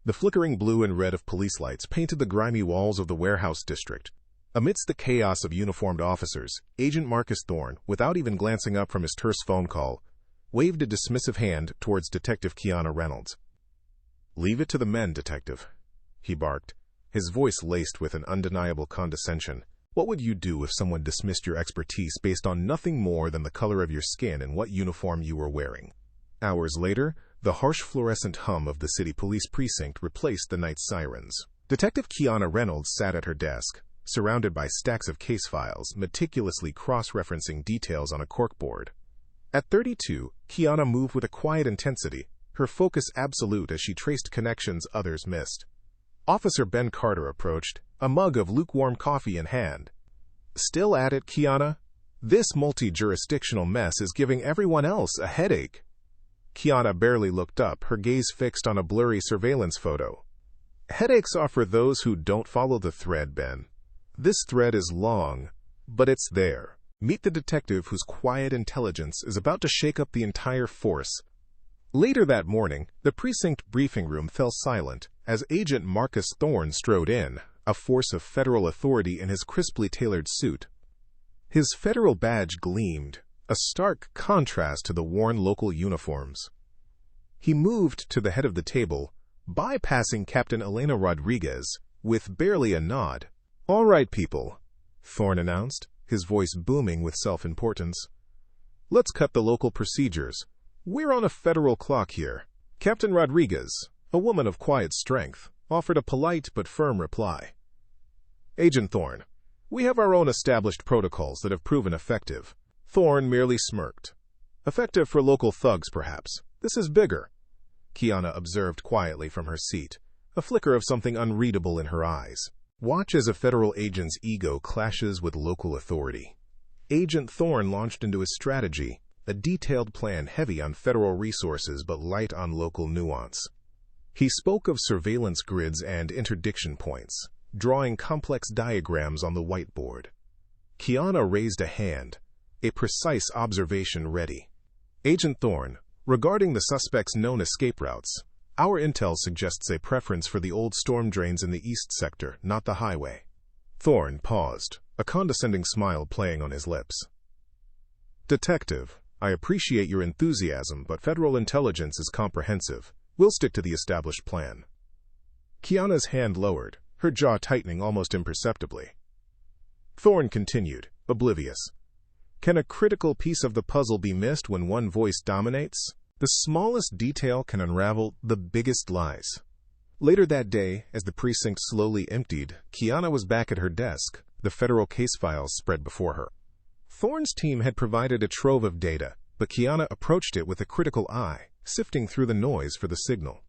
The flickering blue and red of police lights painted the grimy walls of the warehouse district. Amidst the chaos of uniformed officers, Agent Marcus Thorne, without even glancing up from his terse phone call, waved a dismissive hand towards Detective Kiana Reynolds. "Leave it to the men, Detective," he barked, his voice laced with an undeniable condescension. "What would you do if someone dismissed your expertise based on nothing more than the color of your skin and what uniform you were wearing?" Hours later, the harsh fluorescent hum of the city police precinct replaced the night sirens. Detective Kiana Reynolds sat at her desk, surrounded by stacks of case files, meticulously cross-referencing details on a corkboard. At 32, Kiana moved with a quiet intensity, her focus absolute as she traced connections others missed. Officer Ben Carter approached, a mug of lukewarm coffee in hand. "Still at it, Kiana? This multi-jurisdictional mess is giving everyone else a headache." Kiana barely looked up, her gaze fixed on a blurry surveillance photo. "Headaches are for those who don't follow the thread, Ben. This thread is long, but it's there. Meet the detective whose quiet intelligence is about to shake up the entire force." Later that morning, the precinct briefing room fell silent as Agent Marcus Thorne strode in, a force of federal authority in his crisply tailored suit. His federal badge gleamed, a stark contrast to the worn local uniforms. He moved to the head of the table, bypassing Captain Elena Rodriguez, with barely a nod. "All right, people," Thorne announced, his voice booming with self-importance. "Let's cut the local procedures. We're on a federal clock here." Captain Rodriguez, a woman of quiet strength, offered a polite but firm reply. "Agent Thorne, we have our own established protocols that have proven effective." Thorne merely smirked. "Effective for local thugs, perhaps. This is bigger," Kiana observed quietly from her seat, a flicker of something unreadable in her eyes. Watch as a federal agent's ego clashes with local authority. Agent Thorne launched into his strategy, a detailed plan heavy on federal resources but light on local nuance. He spoke of surveillance grids and interdiction points, drawing complex diagrams on the whiteboard. Kiana raised a hand, a precise observation ready. "Agent Thorne, regarding the suspect's known escape routes, our intel suggests a preference for the old storm drains in the east sector, not the highway." Thorne paused, a condescending smile playing on his lips. "Detective, I appreciate your enthusiasm, but federal intelligence is comprehensive. We'll stick to the established plan." Kiana's hand lowered, her jaw tightening almost imperceptibly. Thorne continued, oblivious. "Can a critical piece of the puzzle be missed when one voice dominates? The smallest detail can unravel the biggest lies." Later that day, as the precinct slowly emptied, Kiana was back at her desk, the federal case files spread before her. Thorne's team had provided a trove of data, but Kiana approached it with a critical eye, sifting through the noise for the signal.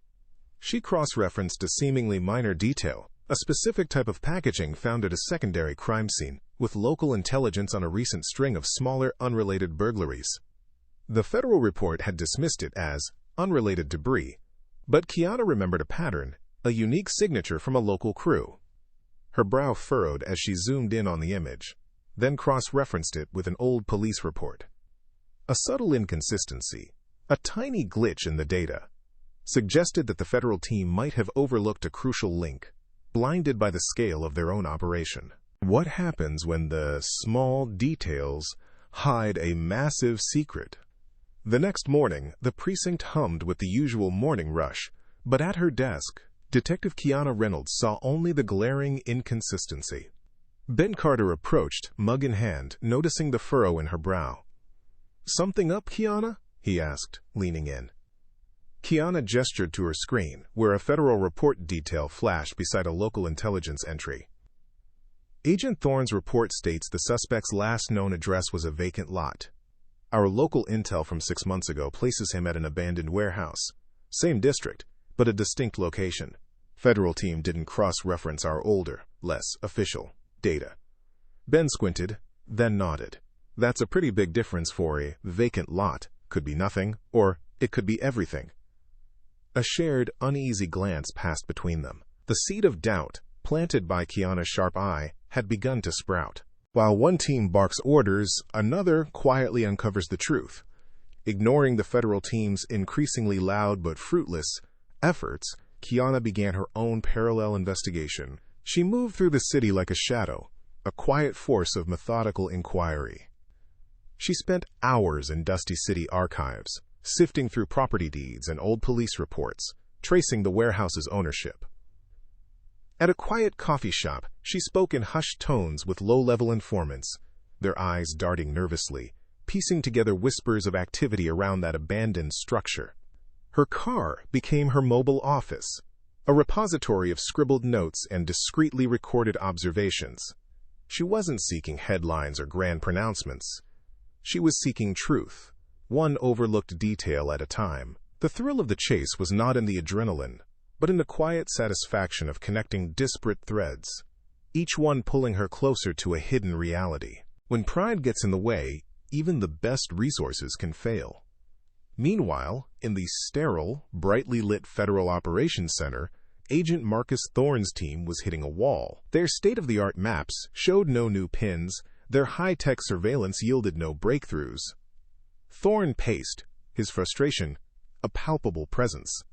She cross-referenced a seemingly minor detail, a specific type of packaging found at a secondary crime scene, with local intelligence on a recent string of smaller, unrelated burglaries. The federal report had dismissed it as unrelated debris, but Kiana remembered a pattern, a unique signature from a local crew. Her brow furrowed as she zoomed in on the image, then cross-referenced it with an old police report. A subtle inconsistency, a tiny glitch in the data, suggested that the federal team might have overlooked a crucial link, blinded by the scale of their own operation. What happens when the small details hide a massive secret? The next morning, the precinct hummed with the usual morning rush, but at her desk, Detective Kiana Reynolds saw only the glaring inconsistency. Ben Carter approached, mug in hand, noticing the furrow in her brow. "Something up, Kiana?" he asked, leaning in. Kiana gestured to her screen, where a federal report detail flashed beside a local intelligence entry. Agent Thorne's report states the suspect's last known address was a vacant lot. Our local intel from 6 months ago places him at an abandoned warehouse. Same district, but a distinct location. Federal team didn't cross-reference our older, less official data. Ben squinted, then nodded. That's a pretty big difference for a vacant lot. Could be nothing, or it could be everything. A shared, uneasy glance passed between them. The seed of doubt, planted by Kiana's sharp eye, had begun to sprout. While one team barks orders, another quietly uncovers the truth. Ignoring the federal team's increasingly loud but fruitless efforts, Kiana began her own parallel investigation. She moved through the city like a shadow, a quiet force of methodical inquiry. She spent hours in dusty city archives, sifting through property deeds and old police reports, tracing the warehouse's ownership. At a quiet coffee shop, she spoke in hushed tones with low-level informants, their eyes darting nervously, piecing together whispers of activity around that abandoned structure. Her car became her mobile office, a repository of scribbled notes and discreetly recorded observations. She wasn't seeking headlines or grand pronouncements. She was seeking truth, one overlooked detail at a time. The thrill of the chase was not in the adrenaline, but in the quiet satisfaction of connecting disparate threads, each one pulling her closer to a hidden reality. When pride gets in the way, even the best resources can fail. Meanwhile, in the sterile, brightly lit Federal Operations Center, Agent Marcus Thorne's team was hitting a wall. Their state-of-the-art maps showed no new pins, their high-tech surveillance yielded no breakthroughs. Thorne paced, his frustration a palpable presence.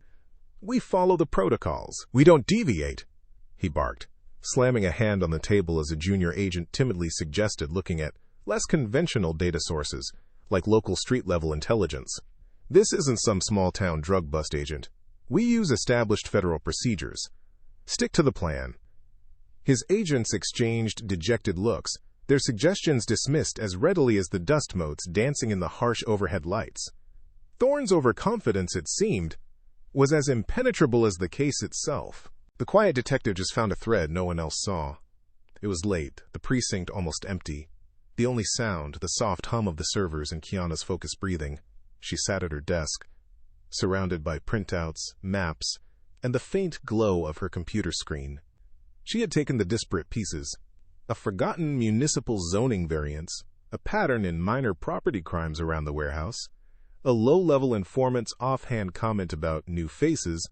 "We follow the protocols. We don't deviate," he barked, slamming a hand on the table as a junior agent timidly suggested looking at less conventional data sources, like local street-level intelligence. "This isn't some small-town drug bust agent. We use established federal procedures. Stick to the plan." His agents exchanged dejected looks, their suggestions dismissed as readily as the dust motes dancing in the harsh overhead lights. Thorne's overconfidence, it seemed, was as impenetrable as the case itself. The quiet detective just found a thread no one else saw. It was late, the precinct almost empty. The only sound, the soft hum of the servers and Kiana's focused breathing. She sat at her desk, surrounded by printouts, maps, and the faint glow of her computer screen. She had taken the disparate pieces, a forgotten municipal zoning variance, a pattern in minor property crimes around the warehouse, a low-level informant's offhand comment about new faces,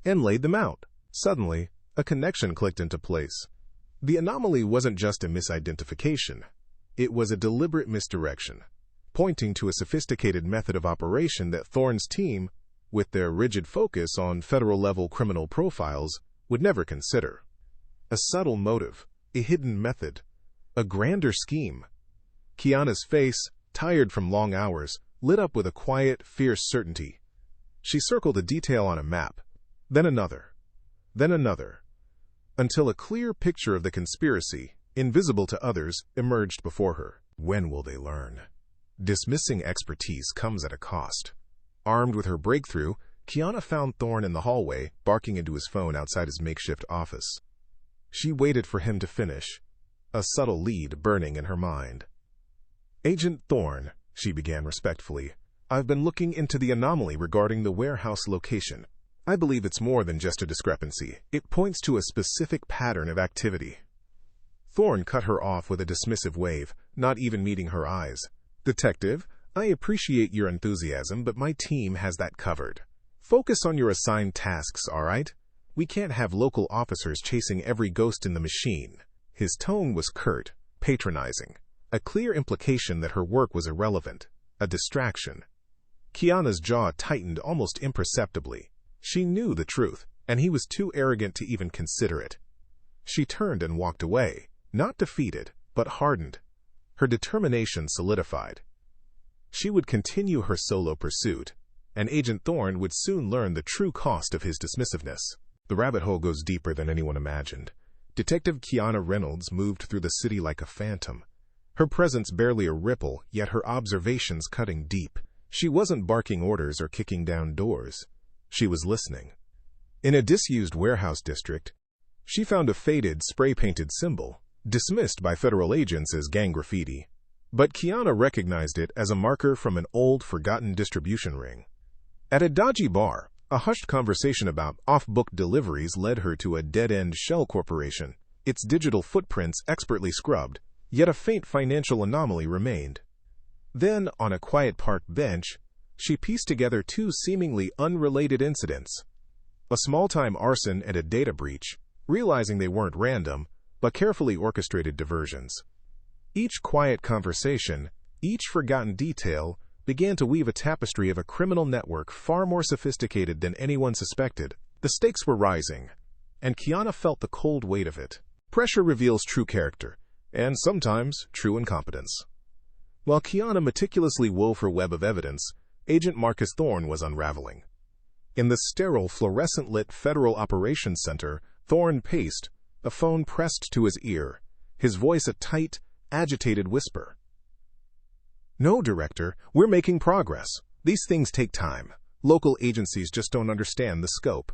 and laid them out. Suddenly, a connection clicked into place. The anomaly wasn't just a misidentification. It was a deliberate misdirection, pointing to a sophisticated method of operation that Thorne's team, with their rigid focus on federal-level criminal profiles, would never consider. A subtle motive, a hidden method, a grander scheme. Kiana's face, tired from long hours, lit up with a quiet, fierce certainty. She circled a detail on a map, then another, until a clear picture of the conspiracy, invisible to others, emerged before her. When will they learn? Dismissing expertise comes at a cost. Armed with her breakthrough, Kiana found Thorne in the hallway, barking into his phone outside his makeshift office. She waited for him to finish, a subtle lead burning in her mind. "Agent Thorne," she began respectfully, "I've been looking into the anomaly regarding the warehouse location. I believe it's more than just a discrepancy. It points to a specific pattern of activity." Thorne cut her off with a dismissive wave, not even meeting her eyes. "Detective, I appreciate your enthusiasm, but my team has that covered. Focus on your assigned tasks, all right? We can't have local officers chasing every ghost in the machine." His tone was curt, patronizing, a clear implication that her work was irrelevant, a distraction. Kiana's jaw tightened almost imperceptibly. She knew the truth, and he was too arrogant to even consider it. She turned and walked away, not defeated, but hardened. Her determination solidified. She would continue her solo pursuit, and Agent Thorne would soon learn the true cost of his dismissiveness. The rabbit hole goes deeper than anyone imagined. Detective Kiana Reynolds moved through the city like a phantom. Her presence barely a ripple, yet her observations cutting deep. She wasn't barking orders or kicking down doors. She was listening. In a disused warehouse district, she found a faded, spray-painted symbol, dismissed by federal agents as gang graffiti. But Kiana recognized it as a marker from an old, forgotten distribution ring. At a dodgy bar, a hushed conversation about off-book deliveries led her to a dead-end shell corporation, its digital footprints expertly scrubbed, yet a faint financial anomaly remained. Then, on a quiet park bench, she pieced together two seemingly unrelated incidents. A small-time arson and a data breach, realizing they weren't random, but carefully orchestrated diversions. Each quiet conversation, each forgotten detail, began to weave a tapestry of a criminal network far more sophisticated than anyone suspected. The stakes were rising, and Kiana felt the cold weight of it. Pressure reveals true character, and sometimes true incompetence. While Kiana meticulously wove her web of evidence, Agent Marcus Thorne was unraveling. In the sterile, fluorescent-lit Federal Operations Center, Thorne paced, a phone pressed to his ear, his voice a tight, agitated whisper. "No, Director, we're making progress. These things take time. Local agencies just don't understand the scope."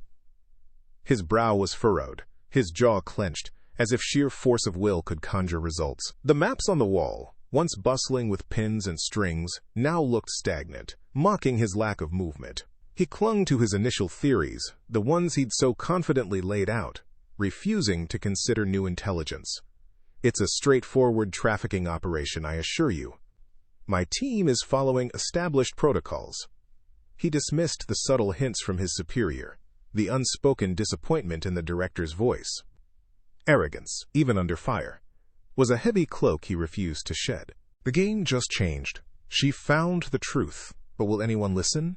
His brow was furrowed, his jaw clenched, as if sheer force of will could conjure results. The maps on the wall, once bustling with pins and strings, now looked stagnant, mocking his lack of movement. He clung to his initial theories, the ones he'd so confidently laid out, refusing to consider new intelligence. "It's a straightforward trafficking operation, I assure you. My team is following established protocols." He dismissed the subtle hints from his superior, the unspoken disappointment in the director's voice. Arrogance, even under fire, was a heavy cloak he refused to shed. The game just changed. She found the truth, but will anyone listen?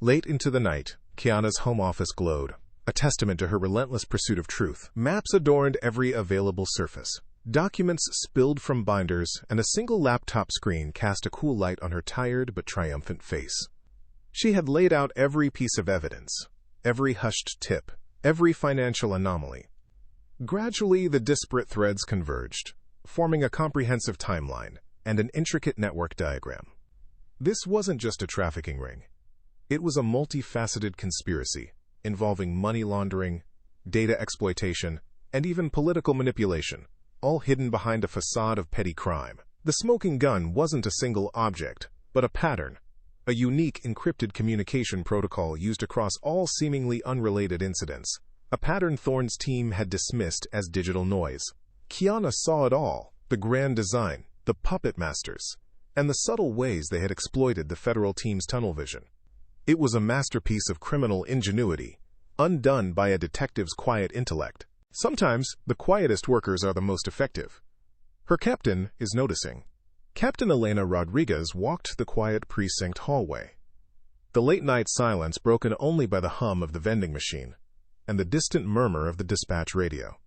Late into the night, Kiana's home office glowed, a testament to her relentless pursuit of truth. Maps adorned every available surface. Documents spilled from binders, and a single laptop screen cast a cool light on her tired but triumphant face. She had laid out every piece of evidence, every hushed tip, every financial anomaly. Gradually, the disparate threads converged, forming a comprehensive timeline and an intricate network diagram. This wasn't just a trafficking ring. It was a multifaceted conspiracy involving money laundering, data exploitation, and even political manipulation, all hidden behind a facade of petty crime. The smoking gun wasn't a single object, but a pattern, a unique encrypted communication protocol used across all seemingly unrelated incidents, a pattern Thorne's team had dismissed as digital noise. Kiana saw it all, the grand design, the puppet masters, and the subtle ways they had exploited the federal team's tunnel vision. It was a masterpiece of criminal ingenuity, undone by a detective's quiet intellect. Sometimes, the quietest workers are the most effective. Her captain is noticing. Captain Elena Rodriguez walked the quiet precinct hallway. The late-night silence broken only by the hum of the vending machine and the distant murmur of the dispatch radio.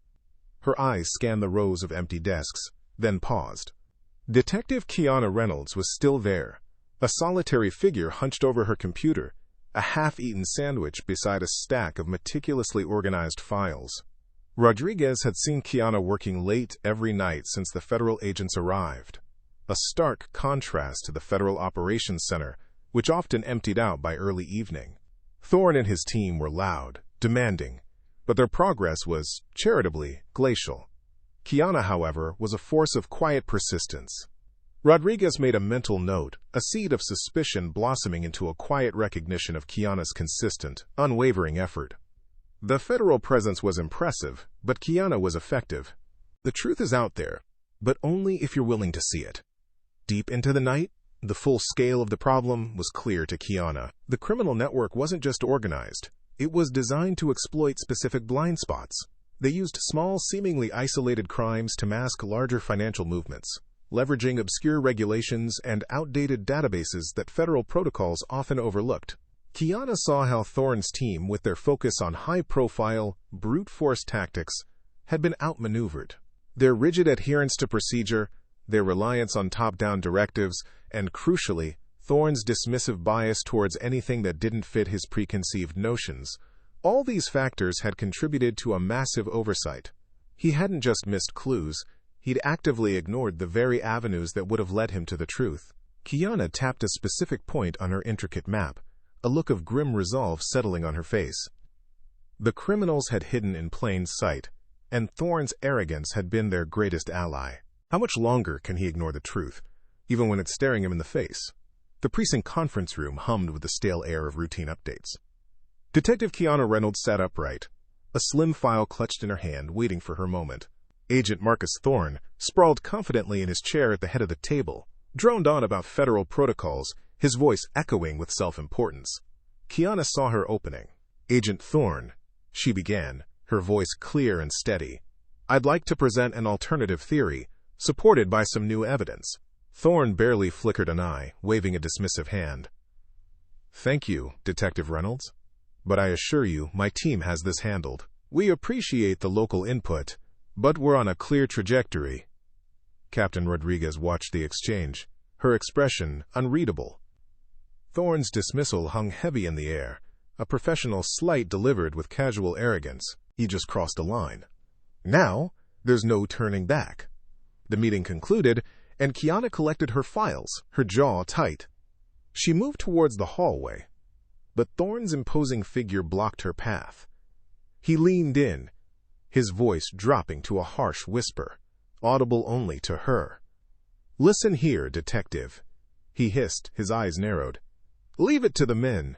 Her eyes scanned the rows of empty desks, then paused. Detective Kiana Reynolds was still there, a solitary figure hunched over her computer, a half-eaten sandwich beside a stack of meticulously organized files. Rodriguez had seen Kiana working late every night since the federal agents arrived, a stark contrast to the Federal Operations Center, which often emptied out by early evening. Thorne and his team were loud, demanding, but their progress was, charitably, glacial. Kiana, however, was a force of quiet persistence. Rodriguez made a mental note, a seed of suspicion blossoming into a quiet recognition of Kiana's consistent, unwavering effort. The federal presence was impressive, but Kiana was effective. The truth is out there, but only if you're willing to see it. Deep into the night, the full scale of the problem was clear to Kiana. The criminal network wasn't just organized. It was designed to exploit specific blind spots. They used small, seemingly isolated crimes to mask larger financial movements, leveraging obscure regulations and outdated databases that federal protocols often overlooked. Kiana saw how Thorne's team, with their focus on high-profile, brute-force tactics, had been outmaneuvered. Their rigid adherence to procedure, their reliance on top-down directives, and, crucially, Thorne's dismissive bias towards anything that didn't fit his preconceived notions, all these factors had contributed to a massive oversight. He hadn't just missed clues, he'd actively ignored the very avenues that would have led him to the truth. Kiana tapped a specific point on her intricate map, a look of grim resolve settling on her face. The criminals had hidden in plain sight, and Thorne's arrogance had been their greatest ally. How much longer can he ignore the truth, even when it's staring him in the face? The precinct conference room hummed with the stale air of routine updates. Detective Kiana Reynolds sat upright, a slim file clutched in her hand, waiting for her moment. Agent Marcus Thorne, sprawled confidently in his chair at the head of the table, droned on about federal protocols, his voice echoing with self-importance. Kiana saw her opening. "Agent Thorne," she began, her voice clear and steady, "I'd like to present an alternative theory, supported by some new evidence." Thorne barely flickered an eye, waving a dismissive hand. "Thank you, Detective Reynolds." But I assure you, my team has this handled. We appreciate the local input, but we're on a clear trajectory." Captain Rodriguez watched the exchange, her expression unreadable. Thorne's dismissal hung heavy in the air, a professional slight delivered with casual arrogance. He just crossed a line. Now, there's no turning back. The meeting concluded, and Kiana collected her files, her jaw tight. She moved towards the hallway, but Thorne's imposing figure blocked her path. He leaned in, his voice dropping to a harsh whisper, audible only to her. "Listen here, detective," he hissed, his eyes narrowed. "Leave it to the men.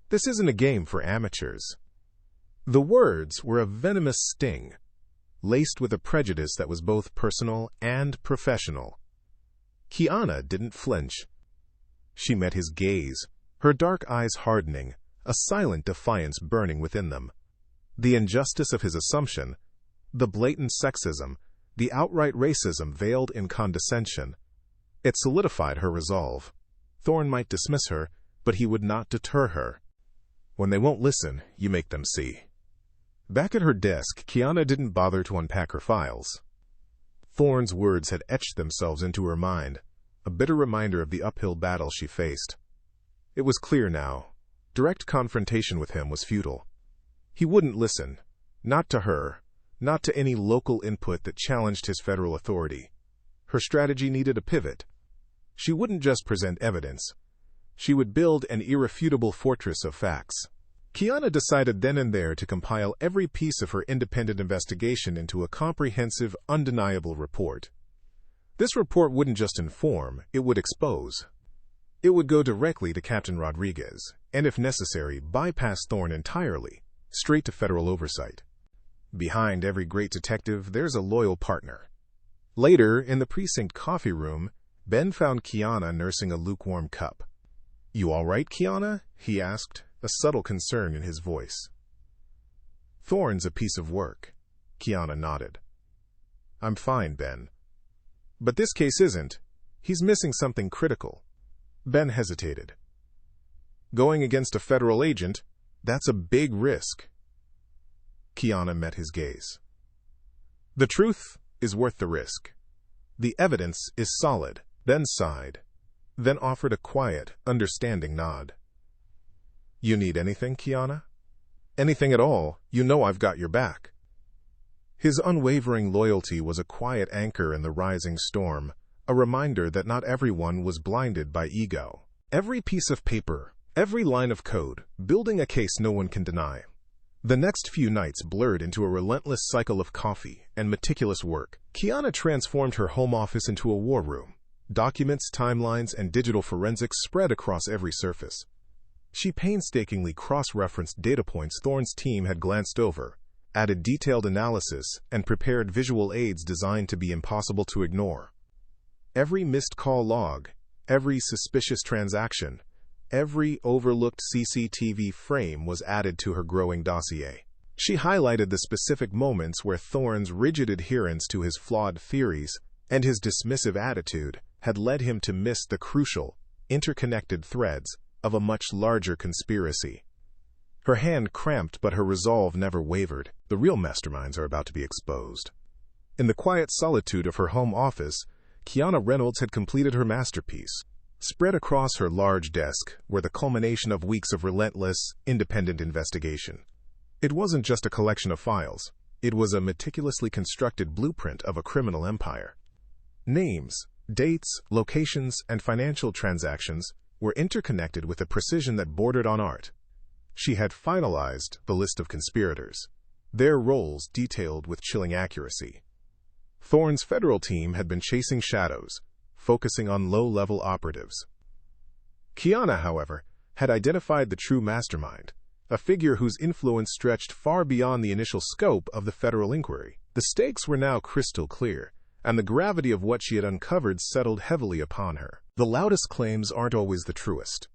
This isn't a game for amateurs." The words were a venomous sting, laced with a prejudice that was both personal and professional. Kiana didn't flinch. She met his gaze, her dark eyes hardening, a silent defiance burning within them. The injustice of his assumption, the blatant sexism, the outright racism veiled in condescension. It solidified her resolve. Thorne might dismiss her, but he would not deter her. When they won't listen, you make them see. Back at her desk, Kiana didn't bother to unpack her files. Thorne's words had etched themselves into her mind, a bitter reminder of the uphill battle she faced. It was clear now. Direct confrontation with him was futile. He wouldn't listen. Not to her. Not to any local input that challenged his federal authority. Her strategy needed a pivot. She wouldn't just present evidence. She would build an irrefutable fortress of facts. Kiana decided then and there to compile every piece of her independent investigation into a comprehensive, undeniable report. This report wouldn't just inform, it would expose. It would go directly to Captain Rodriguez, and if necessary, bypass Thorne entirely, straight to federal oversight. Behind every great detective, there's a loyal partner. Later, in the precinct coffee room, Ben found Kiana nursing a lukewarm cup. "You all right, Kiana?" he asked, a subtle concern in his voice. "Thorne's a piece of work." Kiana nodded. "I'm fine, Ben. But this case isn't. He's missing something critical." Ben hesitated. "Going against a federal agent, that's a big risk." Kiana met his gaze. "The truth is worth the risk. The evidence is solid." Ben sighed, then offered a quiet, understanding nod. "You need anything, Kiana?" "Anything at all. You know I've got your back." His unwavering loyalty was a quiet anchor in the rising storm, a reminder that not everyone was blinded by ego. Every piece of paper, every line of code, building a case no one can deny. The next few nights blurred into a relentless cycle of coffee and meticulous work. Kiana transformed her home office into a war room. Documents, timelines, and digital forensics spread across every surface. She painstakingly cross-referenced data points Thorne's team had glanced over, added detailed analysis, and prepared visual aids designed to be impossible to ignore. Every missed call log, every suspicious transaction, every overlooked CCTV frame was added to her growing dossier. She highlighted the specific moments where Thorne's rigid adherence to his flawed theories and his dismissive attitude had led him to miss the crucial, interconnected threads of a much larger conspiracy. Her hand cramped, but her resolve never wavered. The real masterminds are about to be exposed. In the quiet solitude of her home office, Kiana Reynolds had completed her masterpiece. Spread across her large desk were the culmination of weeks of relentless, independent investigation. It wasn't just a collection of files. It was a meticulously constructed blueprint of a criminal empire. Names, dates, locations, and financial transactions were interconnected with a precision that bordered on art. She had finalized the list of conspirators, their roles detailed with chilling accuracy. Thorne's federal team had been chasing shadows, focusing on low-level operatives. Kiana, however, had identified the true mastermind, a figure whose influence stretched far beyond the initial scope of the federal inquiry. The stakes were now crystal clear, and the gravity of what she had uncovered settled heavily upon her. The loudest claims aren't always the truest.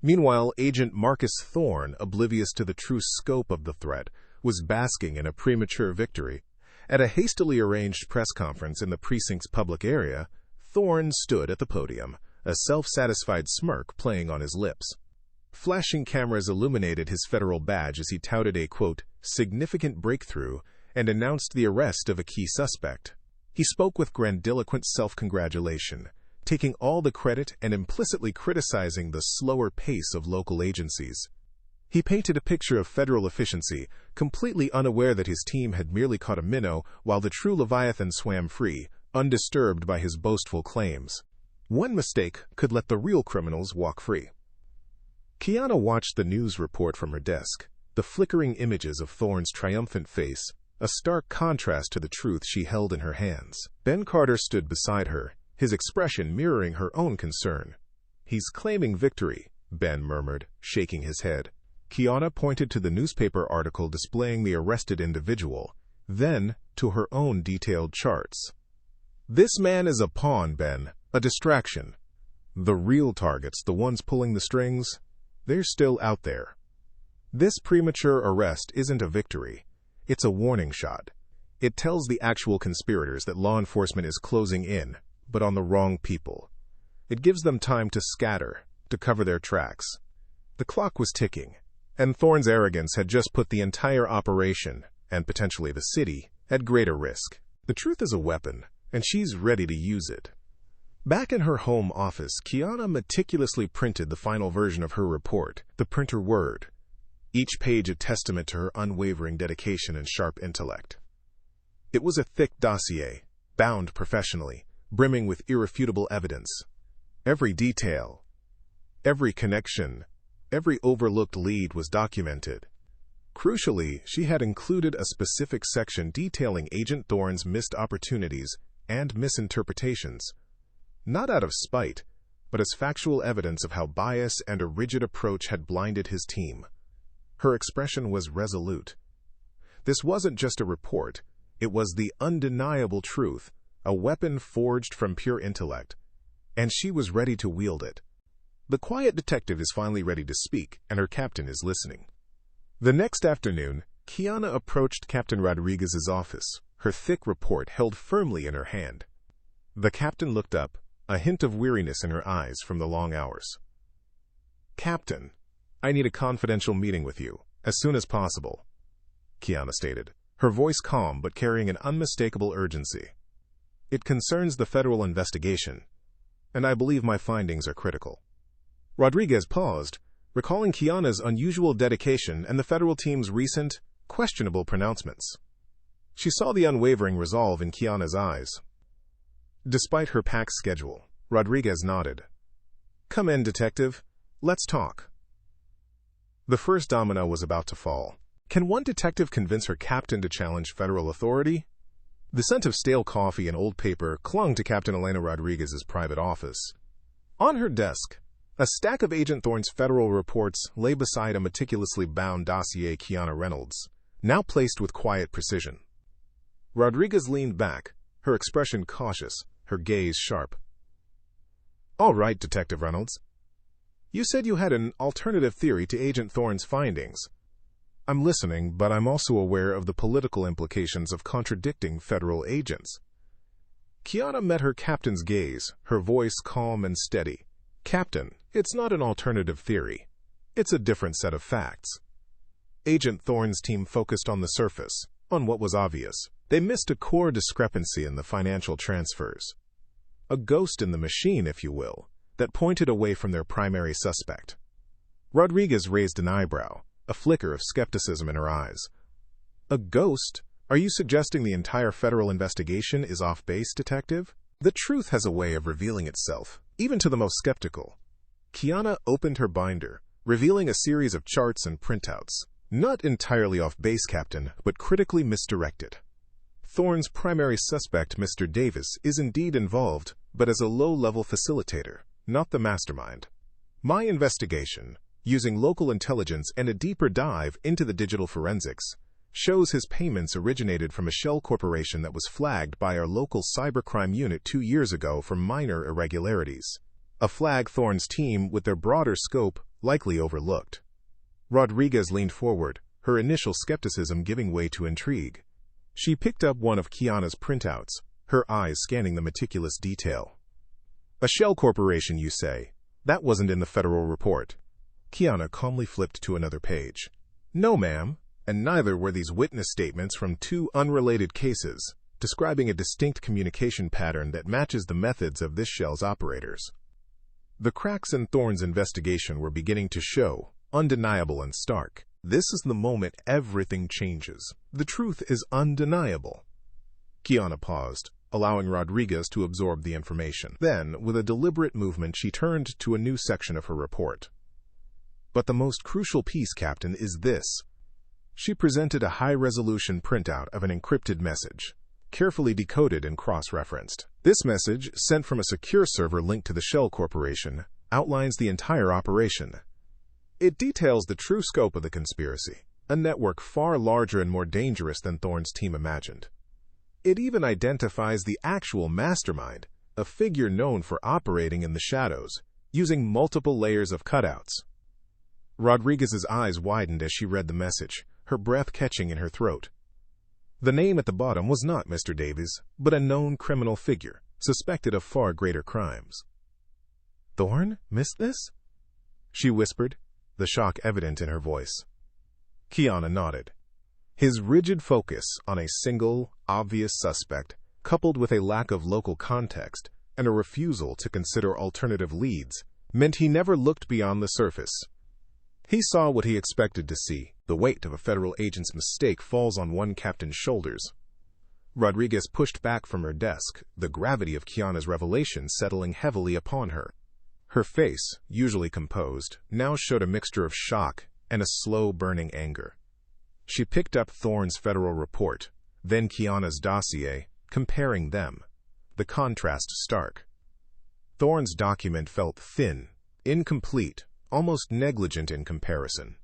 Meanwhile, Agent Marcus Thorne, oblivious to the true scope of the threat, was basking in a premature victory. At a hastily arranged press conference in the precinct's public area, Thorne stood at the podium, a self-satisfied smirk playing on his lips. Flashing cameras illuminated his federal badge as he touted a, quote, significant breakthrough and announced the arrest of a key suspect. He spoke with grandiloquent self-congratulation, taking all the credit and implicitly criticizing the slower pace of local agencies. He painted a picture of federal efficiency, completely unaware that his team had merely caught a minnow while the true Leviathan swam free, undisturbed by his boastful claims. One mistake could let the real criminals walk free. Kiana watched the news report from her desk, the flickering images of Thorne's triumphant face, a stark contrast to the truth she held in her hands. Ben Carter stood beside her, his expression mirroring her own concern. "He's claiming victory," Ben murmured, shaking his head. Kiana pointed to the newspaper article displaying the arrested individual, then to her own detailed charts. "This man is a pawn, Ben, a distraction. The real targets, the ones pulling the strings, they're still out there. This premature arrest isn't a victory. It's a warning shot. It tells the actual conspirators that law enforcement is closing in, but on the wrong people. It gives them time to scatter, to cover their tracks." The clock was ticking, and Thorne's arrogance had just put the entire operation, and potentially the city, at greater risk. The truth is a weapon, and she's ready to use it. Back in her home office, Kiana meticulously printed the final version of her report, the printer word, each page a testament to her unwavering dedication and sharp intellect. It was a thick dossier, bound professionally, brimming with irrefutable evidence. Every detail, every connection, every overlooked lead was documented. Crucially, she had included a specific section detailing Agent Thorne's missed opportunities and misinterpretations, not out of spite, but as factual evidence of how bias and a rigid approach had blinded his team. Her expression was resolute. This wasn't just a report, it was the undeniable truth, a weapon forged from pure intellect, and she was ready to wield it. The quiet detective is finally ready to speak, and her captain is listening. The next afternoon, Kiana approached Captain Rodriguez's office, her thick report held firmly in her hand. The captain looked up, a hint of weariness in her eyes from the long hours. "Captain, I need a confidential meeting with you, as soon as possible," Kiana stated, her voice calm but carrying an unmistakable urgency. "It concerns the federal investigation, and I believe my findings are critical." Rodriguez paused, recalling Kiana's unusual dedication and the federal team's recent, questionable pronouncements. She saw the unwavering resolve in Kiana's eyes. Despite her packed schedule, Rodriguez nodded. "Come in, detective. Let's talk." The first domino was about to fall. Can one detective convince her captain to challenge federal authority? The scent of stale coffee and old paper clung to Captain Elena Rodriguez's private office. On her desk, a stack of Agent Thorne's federal reports lay beside a meticulously bound dossier Kiana Reynolds, now placed with quiet precision. Rodriguez leaned back, her expression cautious, her gaze sharp. "All right, Detective Reynolds. You said you had an alternative theory to Agent Thorne's findings. I'm listening, but I'm also aware of the political implications of contradicting federal agents." Kiana met her captain's gaze, her voice calm and steady. "Captain, it's not an alternative theory. It's a different set of facts. Agent Thorne's team focused on the surface, on what was obvious. They missed a core discrepancy in the financial transfers. A ghost in the machine, if you will, that pointed away from their primary suspect." Rodriguez raised an eyebrow, a flicker of skepticism in her eyes. "A ghost? Are you suggesting the entire federal investigation is off base, detective?" The truth has a way of revealing itself, even to the most skeptical. Kiana opened her binder, revealing a series of charts and printouts. "Not entirely off base, Captain, but critically misdirected. Thorne's primary suspect, Mr. Davis, is indeed involved, but as a low-level facilitator, not the mastermind. My investigation, using local intelligence and a deeper dive into the digital forensics, shows his payments originated from a shell corporation that was flagged by our local cybercrime unit 2 years ago for minor irregularities. A flag Thorne's team, with their broader scope, likely overlooked." Rodriguez leaned forward, her initial skepticism giving way to intrigue. She picked up one of Kiana's printouts, her eyes scanning the meticulous detail. "A shell corporation, you say? That wasn't in the federal report." Kiana calmly flipped to another page. No, ma'am, and neither were these witness statements from two unrelated cases, describing a distinct communication pattern that matches the methods of this shell's operators. The cracks in Thorne's investigation were beginning to show, undeniable and stark. This is the moment everything changes. The truth is undeniable. Kiana paused, allowing Rodriguez to absorb the information. Then, with a deliberate movement, she turned to a new section of her report. But the most crucial piece, Captain, is this. She presented a high-resolution printout of an encrypted message, carefully decoded and cross-referenced. This message, sent from a secure server linked to the Shell Corporation, outlines the entire operation. It details the true scope of the conspiracy, a network far larger and more dangerous than Thorne's team imagined. It even identifies the actual mastermind, a figure known for operating in the shadows, using multiple layers of cutouts. Rodriguez's eyes widened as she read the message, her breath catching in her throat. The name at the bottom was not Mr. Davies, but a known criminal figure, suspected of far greater crimes. "Thorne missed this?" she whispered, the shock evident in her voice. Kiana nodded. His rigid focus on a single, obvious suspect, coupled with a lack of local context and a refusal to consider alternative leads, meant he never looked beyond the surface. He saw what he expected to see. The weight of a federal agent's mistake falls on one captain's shoulders. Rodriguez pushed back from her desk, the gravity of Kiana's revelation settling heavily upon her. Her face, usually composed, now showed a mixture of shock and a slow burning anger. She picked up Thorne's federal report, then Kiana's dossier, comparing them. The contrast stark. Thorne's document felt thin, incomplete, almost negligent in comparison.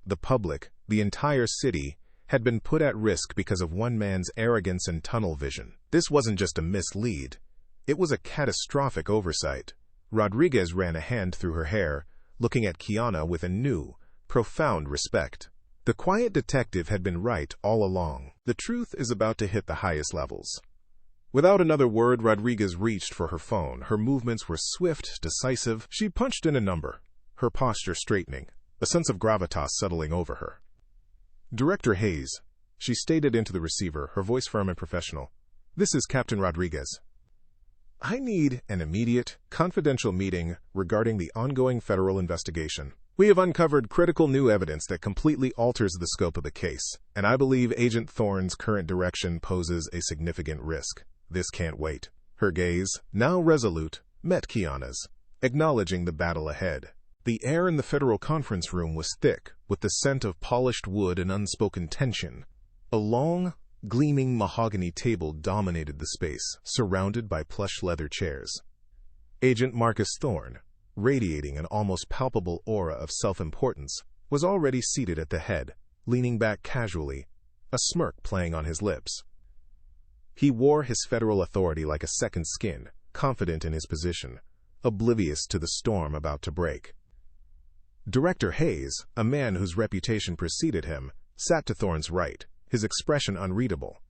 The public, the entire city, had been put at risk because of one man's arrogance and tunnel vision. This wasn't just a mislead. It was a catastrophic oversight. Rodriguez ran a hand through her hair, looking at Kiana with a new, profound respect. The quiet detective had been right all along. The truth is about to hit the highest levels. Without another word, Rodriguez reached for her phone. Her movements were swift, decisive. She punched in a number, her posture straightening, a sense of gravitas settling over her. "Director Hayes," she stated into the receiver, her voice firm and professional. "This is Captain Rodriguez. I need an immediate, confidential meeting regarding the ongoing federal investigation. We have uncovered critical new evidence that completely alters the scope of the case, and I believe Agent Thorne's current direction poses a significant risk. This can't wait." Her gaze, now resolute, met Kiana's, acknowledging the battle ahead. The air in the federal conference room was thick, with the scent of polished wood and unspoken tension. A long, gleaming mahogany table dominated the space, surrounded by plush leather chairs. Agent Marcus Thorne, radiating an almost palpable aura of self-importance, was already seated at the head, leaning back casually, a smirk playing on his lips. He wore his federal authority like a second skin, confident in his position, oblivious to the storm about to break. Director Hayes, a man whose reputation preceded him, sat to Thorne's right, his expression unreadable.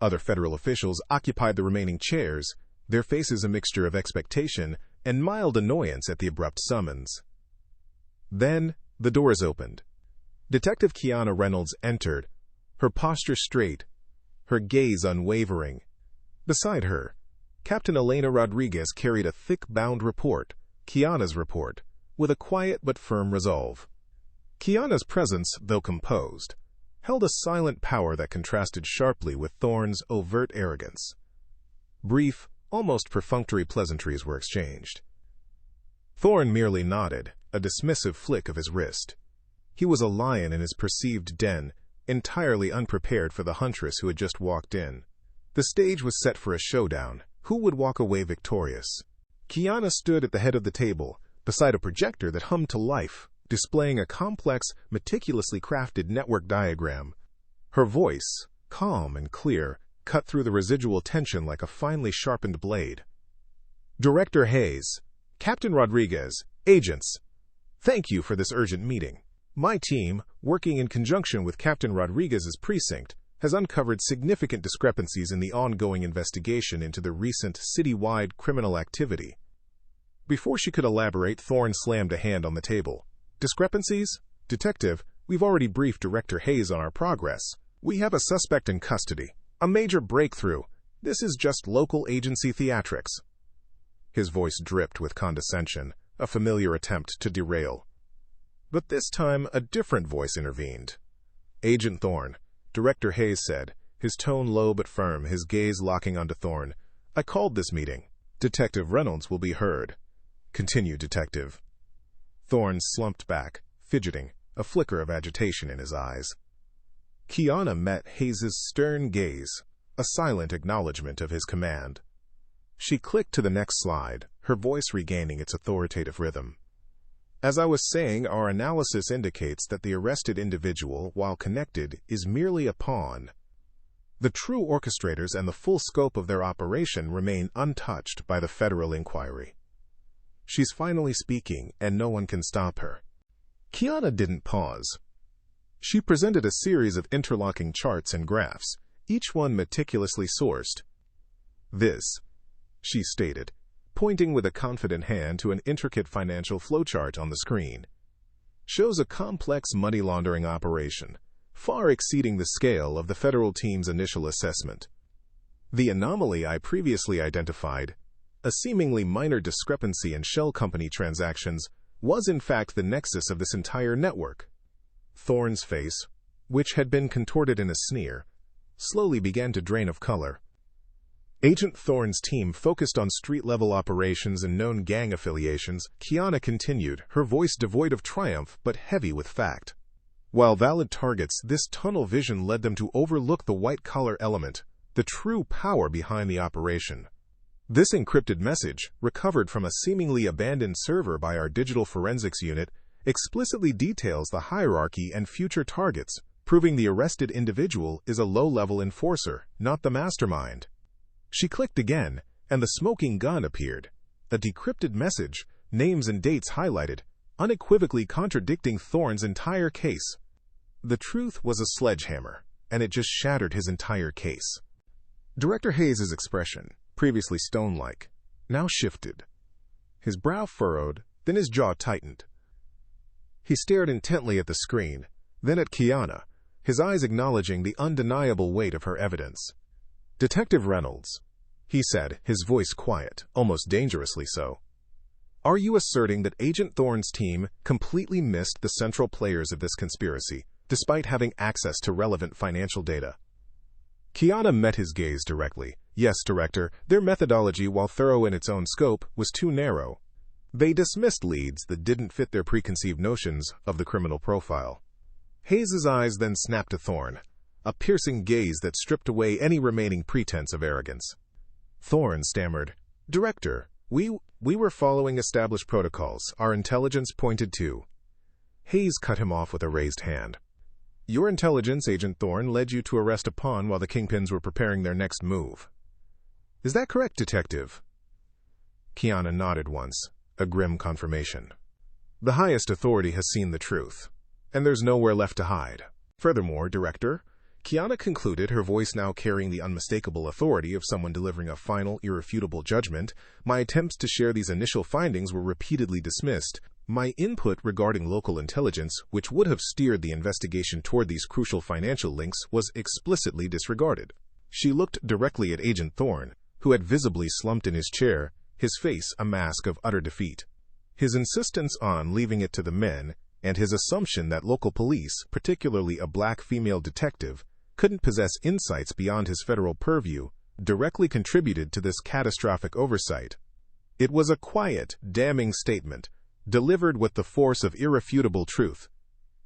Other federal officials occupied the remaining chairs, their faces a mixture of expectation and mild annoyance at the abrupt summons. Then, the doors opened. Detective Kiana Reynolds entered, her posture straight, her gaze unwavering. Beside her, Captain Elena Rodriguez carried a thick-bound report, Kiana's report, with a quiet but firm resolve. Kiana's presence, though composed, held a silent power that contrasted sharply with Thorne's overt arrogance. Brief, almost perfunctory pleasantries were exchanged. Thorne merely nodded, a dismissive flick of his wrist. He was a lion in his perceived den, entirely unprepared for the huntress who had just walked in. The stage was set for a showdown. Who would walk away victorious? Kiana stood at the head of the table, beside a projector that hummed to life, displaying a complex, meticulously crafted network diagram. Her voice, calm and clear, cut through the residual tension like a finely sharpened blade. "Director Hayes, Captain Rodriguez, agents, thank you for this urgent meeting. My team, working in conjunction with Captain Rodriguez's precinct, has uncovered significant discrepancies in the ongoing investigation into the recent citywide criminal activity." Before she could elaborate, Thorne slammed a hand on the table. Discrepancies? Detective, we've already briefed Director Hayes on our progress. We have a suspect in custody. A major breakthrough. This is just local agency theatrics. His voice dripped with condescension, a familiar attempt to derail. But this time, a different voice intervened. Agent Thorne, Director Hayes said, his tone low but firm, his gaze locking onto Thorne. I called this meeting. Detective Reynolds will be heard. Continue, Detective. Thorne slumped back, fidgeting, a flicker of agitation in his eyes. Kiana met Hayes's stern gaze, a silent acknowledgement of his command. She clicked to the next slide, her voice regaining its authoritative rhythm. As I was saying, our analysis indicates that the arrested individual, while connected, is merely a pawn. The true orchestrators and the full scope of their operation remain untouched by the federal inquiry. She's finally speaking, and no one can stop her. Kiana didn't pause. She presented a series of interlocking charts and graphs, each one meticulously sourced. This, she stated, pointing with a confident hand to an intricate financial flowchart on the screen, shows a complex money laundering operation, far exceeding the scale of the federal team's initial assessment. The anomaly I previously identified, a seemingly minor discrepancy in shell company transactions, was in fact the nexus of this entire network. Thorne's face, which had been contorted in a sneer, slowly began to drain of color. Agent Thorne's team focused on street-level operations and known gang affiliations, Kiana continued, her voice devoid of triumph but heavy with fact. While valid targets, this tunnel vision led them to overlook the white-collar element, the true power behind the operation. This encrypted message, recovered from a seemingly abandoned server by our digital forensics unit, explicitly details the hierarchy and future targets, proving the arrested individual is a low-level enforcer, not the mastermind. She clicked again, and the smoking gun appeared. A decrypted message, names and dates highlighted, unequivocally contradicting Thorne's entire case. The truth was a sledgehammer, and it just shattered his entire case. Director Hayes's expression, previously stone-like, now shifted. His brow furrowed, then his jaw tightened. He stared intently at the screen, then at Kiana, his eyes acknowledging the undeniable weight of her evidence. Detective Reynolds, he said, his voice quiet, almost dangerously so. Are you asserting that Agent Thorne's team completely missed the central players of this conspiracy, despite having access to relevant financial data? Kiana met his gaze directly. Yes, Director, their methodology, while thorough in its own scope, was too narrow. They dismissed leads that didn't fit their preconceived notions of the criminal profile. Hayes's eyes then snapped to Thorne, a piercing gaze that stripped away any remaining pretense of arrogance. Thorne stammered, Director, we were following established protocols. Our intelligence pointed to... Hayes cut him off with a raised hand. Your intelligence, Agent Thorne, led you to arrest a pawn while the kingpins were preparing their next move. Is that correct, Detective? Kiana nodded once, a grim confirmation. The highest authority has seen the truth, and there's nowhere left to hide. Furthermore, Director, Kiana concluded, her voice now carrying the unmistakable authority of someone delivering a final, irrefutable judgment, my attempts to share these initial findings were repeatedly dismissed. My input regarding local intelligence, which would have steered the investigation toward these crucial financial links, was explicitly disregarded. She looked directly at Agent Thorne, who had visibly slumped in his chair, his face a mask of utter defeat. His insistence on leaving it to the men, and his assumption that local police, particularly a black female detective, couldn't possess insights beyond his federal purview, directly contributed to this catastrophic oversight. It was a quiet, damning statement, delivered with the force of irrefutable truth.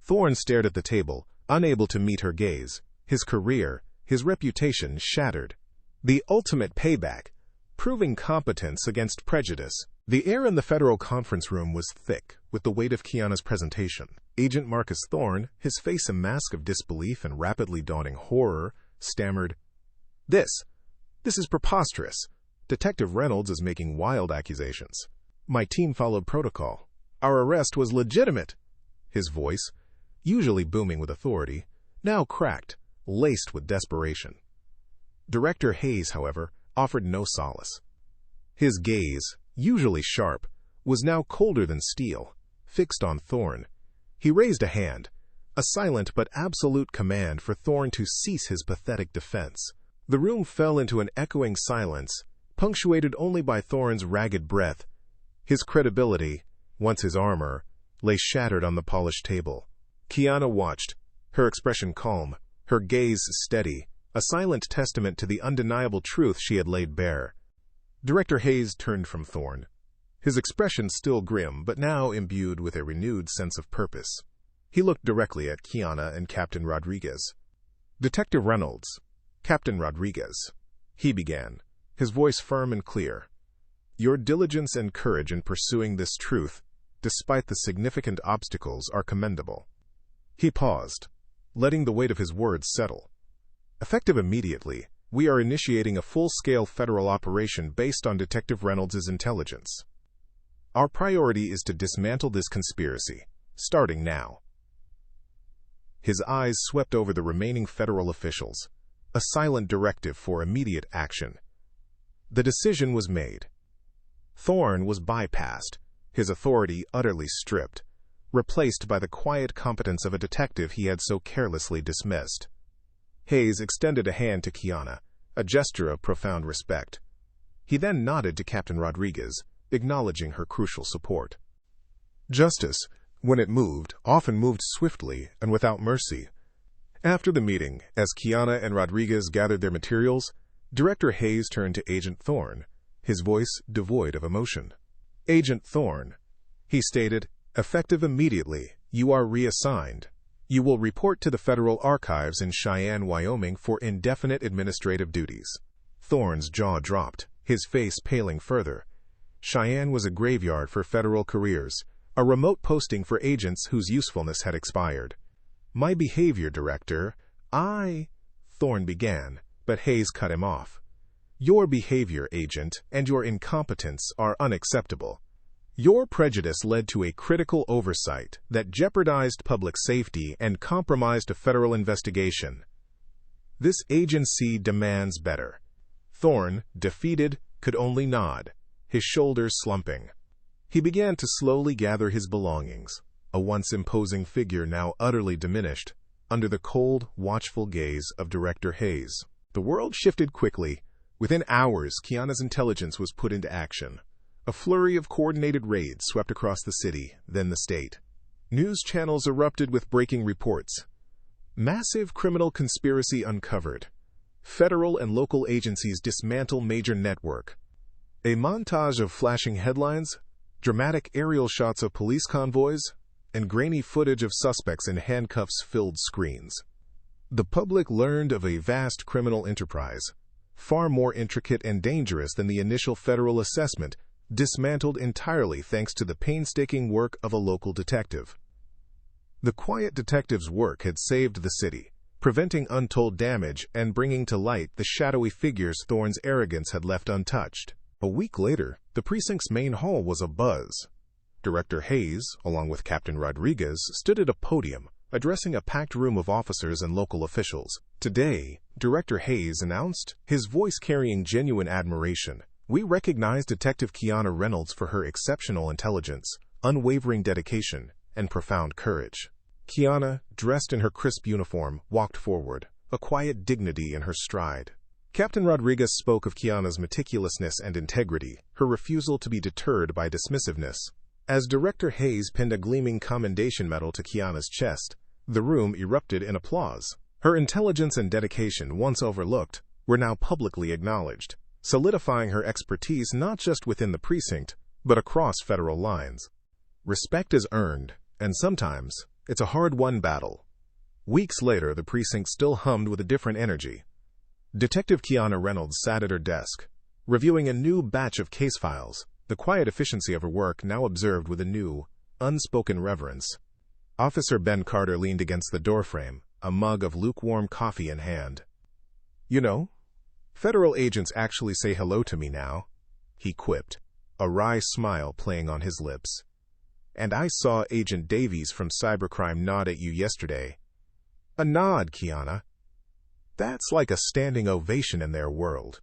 Thorne stared at the table, unable to meet her gaze, his career, his reputation shattered. The ultimate payback, proving competence against prejudice. The air in the federal conference room was thick with the weight of Kiana's presentation. Agent Marcus Thorne, his face a mask of disbelief and rapidly dawning horror, stammered, This is preposterous. Detective Reynolds is making wild accusations. My team followed protocol. Our arrest was legitimate. His voice, usually booming with authority, now cracked, laced with desperation. Director Hayes, however, offered no solace. His gaze, usually sharp, was now colder than steel, fixed on Thorne, He raised a hand, a silent but absolute command for Thorne to cease his pathetic defense. The room fell into an echoing silence, punctuated only by Thorne's ragged breath. His credibility, once his armor, lay shattered on the polished table. Kiana watched, her expression calm, her gaze steady, a silent testament to the undeniable truth she had laid bare. Director Hayes turned from Thorne, his expression still grim but now imbued with a renewed sense of purpose. He looked directly at Kiana and Captain Rodriguez. "Detective Reynolds, Captain Rodriguez," he began, his voice firm and clear. "Your diligence and courage in pursuing this truth, despite the significant obstacles, are commendable." He paused, letting the weight of his words settle. "Effective immediately, we are initiating a full-scale federal operation based on Detective Reynolds' intelligence. Our priority is to dismantle this conspiracy, starting now." His eyes swept over the remaining federal officials, a silent directive for immediate action. The decision was made. Thorne was bypassed, his authority utterly stripped, replaced by the quiet competence of a detective he had so carelessly dismissed. Hayes extended a hand to Kiana, a gesture of profound respect. He then nodded to Captain Rodriguez, acknowledging her crucial support. Justice, when it moved, often moved swiftly and without mercy. After the meeting, as Kiana and Rodriguez gathered their materials, Director Hayes turned to Agent Thorne, his voice devoid of emotion. "Agent Thorne," he stated, "effective immediately, you are reassigned. You will report to the Federal Archives in Cheyenne, Wyoming for indefinite administrative duties." Thorne's jaw dropped, his face paling further. Cheyenne was a graveyard for federal careers, a remote posting for agents whose usefulness had expired. "My behavior, Director, Thorne began, but Hayes cut him off. "Your behavior, Agent, and your incompetence are unacceptable. Your prejudice led to a critical oversight that jeopardized public safety and compromised a federal investigation. This agency demands better." Thorne, defeated, could only nod, his shoulders slumping. He began to slowly gather his belongings, a once imposing figure now utterly diminished, under the cold, watchful gaze of Director Hayes. The world shifted quickly. Within hours, Kiana's intelligence was put into action. A flurry of coordinated raids swept across the city, then the state. News channels erupted with breaking reports. Massive criminal conspiracy uncovered. Federal and local agencies dismantle major network. A montage of flashing headlines, dramatic aerial shots of police convoys, and grainy footage of suspects in handcuffs filled screens. The public learned of a vast criminal enterprise, far more intricate and dangerous than the initial federal assessment, dismantled entirely thanks to the painstaking work of a local detective. The quiet detective's work had saved the city, preventing untold damage and bringing to light the shadowy figures Thorne's arrogance had left untouched. A week later, the precinct's main hall was abuzz. Director Hayes, along with Captain Rodriguez, stood at a podium, addressing a packed room of officers and local officials. Today, Director Hayes announced, his voice carrying genuine admiration, "We recognize Detective Kiana Reynolds for her exceptional intelligence, unwavering dedication, and profound courage." Kiana, dressed in her crisp uniform, walked forward, a quiet dignity in her stride. Captain Rodriguez spoke of Kiana's meticulousness and integrity, her refusal to be deterred by dismissiveness. As Director Hayes pinned a gleaming commendation medal to Kiana's chest, the room erupted in applause. Her intelligence and dedication, once overlooked, were now publicly acknowledged, solidifying her expertise not just within the precinct, but across federal lines. Respect is earned, and sometimes it's a hard-won battle. Weeks later, the precinct still hummed with a different energy. Detective Kiana Reynolds sat at her desk, reviewing a new batch of case files, the quiet efficiency of her work now observed with a new, unspoken reverence. Officer Ben Carter leaned against the doorframe, a mug of lukewarm coffee in hand. "You know, federal agents actually say hello to me now," he quipped, a wry smile playing on his lips. "And I saw Agent Davies from Cybercrime nod at you yesterday." "A nod, Kiana. That's like a standing ovation in their world."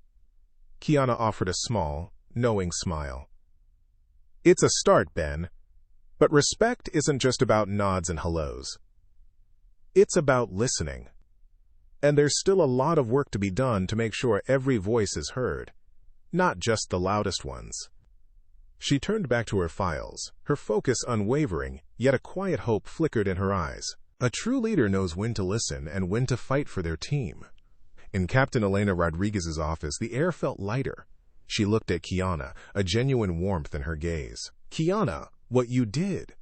Kiana offered a small, knowing smile. "It's a start, Ben. But respect isn't just about nods and hellos. It's about listening. And there's still a lot of work to be done to make sure every voice is heard, not just the loudest ones. She turned back to her files, her focus unwavering, yet a quiet hope flickered in her eyes. A true leader knows when to listen and when to fight for their team. In Captain Elena Rodriguez's office, the air felt lighter. She looked at Kiana, a genuine warmth in her gaze. "Kiana, what you did.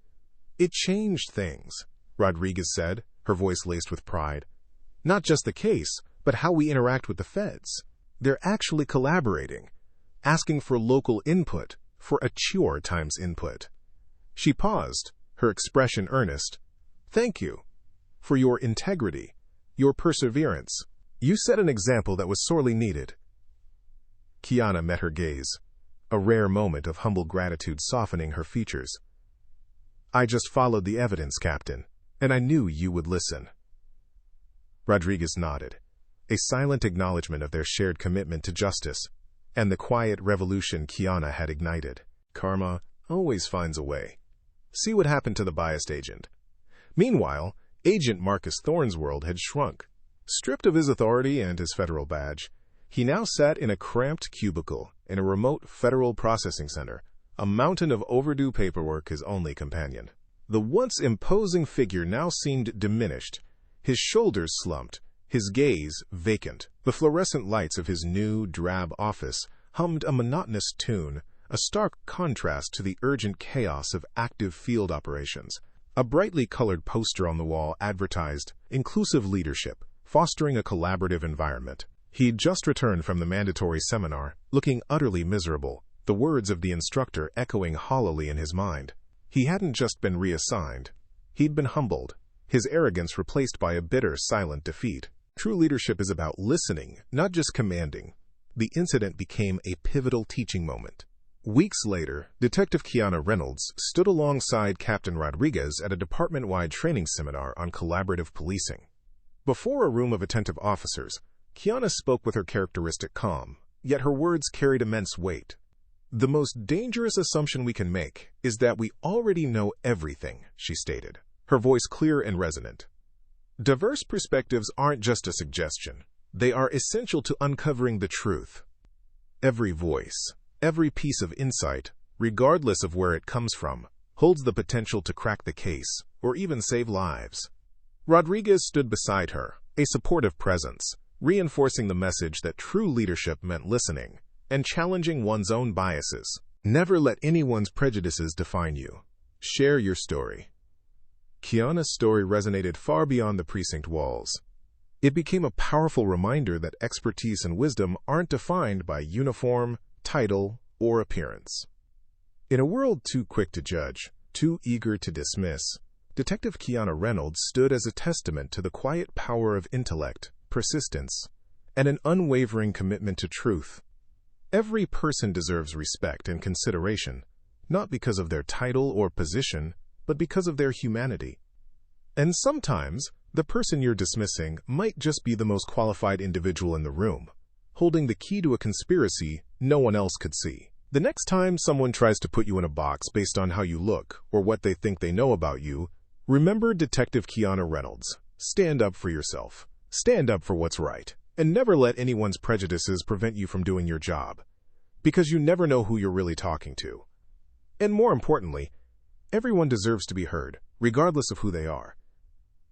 It changed things," Rodriguez said, her voice laced with pride. "Not just the case, but how we interact with the feds. They're actually collaborating, asking for local input, for mature times input." She paused, her expression earnest. "Thank you. For your integrity, your perseverance. You set an example that was sorely needed." Kiana met her gaze, a rare moment of humble gratitude softening her features. "I just followed the evidence, Captain, and I knew you would listen." Rodriguez nodded, a silent acknowledgement of their shared commitment to justice and the quiet revolution Kiana had ignited. Karma always finds a way. See what happened to the biased agent. Meanwhile, Agent Marcus Thorne's world had shrunk. Stripped of his authority and his federal badge, he now sat in a cramped cubicle in a remote federal processing center, a mountain of overdue paperwork his only companion. The once imposing figure now seemed diminished, his shoulders slumped, his gaze vacant. The fluorescent lights of his new, drab office hummed a monotonous tune, a stark contrast to the urgent chaos of active field operations. A brightly colored poster on the wall advertised inclusive leadership, fostering a collaborative environment. He'd just returned from the mandatory seminar, looking utterly miserable, the words of the instructor echoing hollowly in his mind. He hadn't just been reassigned. He'd been humbled, his arrogance replaced by a bitter, silent defeat. True leadership is about listening, not just commanding. The incident became a pivotal teaching moment. Weeks later, Detective Kiana Reynolds stood alongside Captain Rodriguez at a department-wide training seminar on collaborative policing. Before a room of attentive officers, Kiana spoke with her characteristic calm, yet her words carried immense weight. "The most dangerous assumption we can make is that we already know everything," she stated, her voice clear and resonant. "Diverse perspectives aren't just a suggestion. They are essential to uncovering the truth. Every voice, every piece of insight, regardless of where it comes from, holds the potential to crack the case or even save lives." Rodriguez stood beside her, a supportive presence, reinforcing the message that true leadership meant listening and challenging one's own biases. Never let anyone's prejudices define you. Share your story. Kiana's story resonated far beyond the precinct walls. It became a powerful reminder that expertise and wisdom aren't defined by uniform, title, or appearance. In a world too quick to judge, too eager to dismiss, Detective Kiana Reynolds stood as a testament to the quiet power of intellect, persistence, and an unwavering commitment to truth. Every person deserves respect and consideration, not because of their title or position, but because of their humanity. And sometimes, the person you're dismissing might just be the most qualified individual in the room, holding the key to a conspiracy no one else could see. The next time someone tries to put you in a box based on how you look or what they think they know about you, remember Detective Kiana Reynolds. Stand up for yourself. Stand up for what's right. And never let anyone's prejudices prevent you from doing your job, because you never know who you're really talking to. And more importantly, everyone deserves to be heard, regardless of who they are.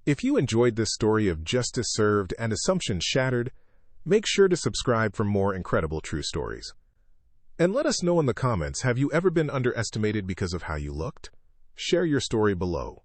If you enjoyed this story of justice served and assumptions shattered, make sure to subscribe for more incredible true stories. And let us know in the comments, have you ever been underestimated because of how you looked? Share your story below.